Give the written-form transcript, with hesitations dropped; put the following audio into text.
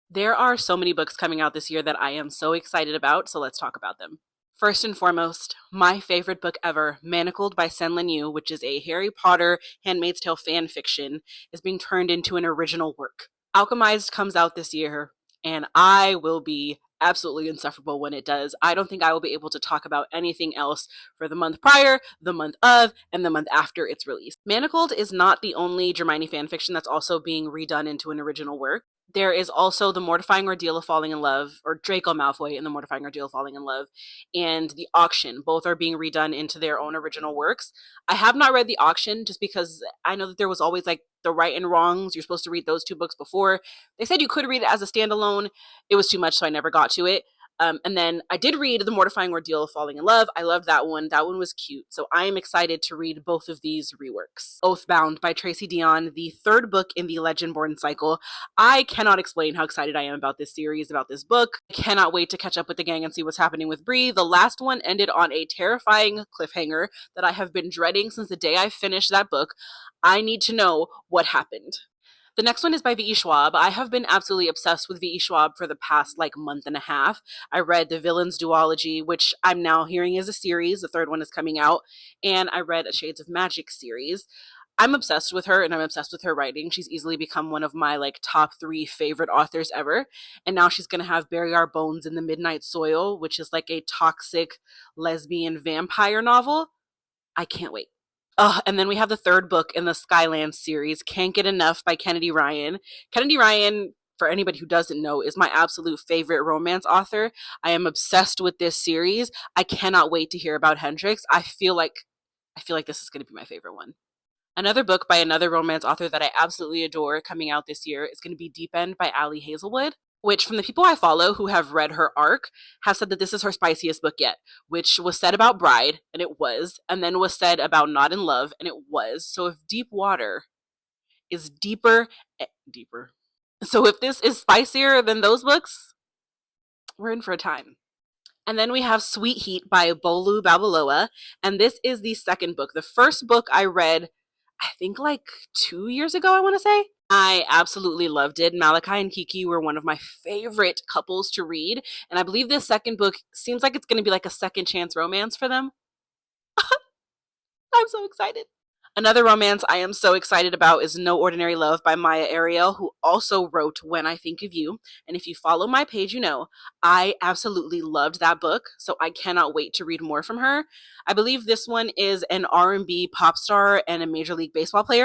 There are so many books coming out this year that I am so excited about, so let's talk about them. First and foremost, my favorite book ever, Manacled by Sen Lin Yu, which is a Harry Potter Handmaid's Tale fan fiction, is being turned into an original work. Alchemized comes out this year, and I will be absolutely insufferable when it does. I don't think I will be able to talk about anything else for the month prior, the month of, and the month after its release. Manacled is not the only Hermione fan fiction that's also being redone into an original work. There is also The Mortifying Ordeal of Falling in Love, or Draco Malfoy in The Mortifying Ordeal of Falling in Love, and The Auction. Both are being redone into their own original works. I have not read The Auction just because I know that there was always like the right and wrongs. You're supposed to read those two books before. They said you could read it as a standalone. It was too much, so I never got to it. And then I did read The Mortifying Ordeal of Falling in Love. I loved that one. That one was cute. So I am excited to read both of these reworks. Oathbound by Tracy Deonn, the third book in the Legendborn cycle. I cannot explain how excited I am about this series, about this book. I cannot wait to catch up with the gang and see what's happening with Bree. The last one ended on a terrifying cliffhanger that I have been dreading since the day I finished that book. I need to know what happened. The next one is by V.E. Schwab. I have been absolutely obsessed with V.E. Schwab for the past like month and a half. I read The Villain's Duology, which I'm now hearing is a series. The third one is coming out. And I read a Shades of Magic series. I'm obsessed with her and I'm obsessed with her writing. She's easily become one of my like top 3 favorite authors ever. And now she's going to have Bury Our Bones in the Midnight Soil, which is like a toxic lesbian vampire novel. I can't wait. And then we have the third book in the Skylands series, Can't Get Enough by Kennedy Ryan. Kennedy Ryan, for anybody who doesn't know, is my absolute favorite romance author. I am obsessed with this series. I cannot wait to hear about Hendrix. I feel like this is going to be my favorite one. Another book by another romance author that I absolutely adore coming out this year is going to be Deep End by Ali Hazelwood, which from the people I follow who have read her arc have said that this is her spiciest book yet, which was said about Bride, and it was, and then was said about Not in Love, and it was. So if Deep Water is deeper. So if this is spicier than those books, we're in for a time. And then we have Sweet Heat by Bolu Babaloa. And this is the second book. The first book I read, I think like 2 years ago, I want to say. I absolutely loved it. Malachi and Kiki were one of my favorite couples to read. And I believe this second book seems like it's going to be like a second chance romance for them. I'm so excited. Another romance I am so excited about is No Ordinary Love by Maya Ariel, who also wrote When I Think of You. And if you follow my page, you know I absolutely loved that book, so I cannot wait to read more from her. I believe this one is an R&B pop star and a Major League Baseball player.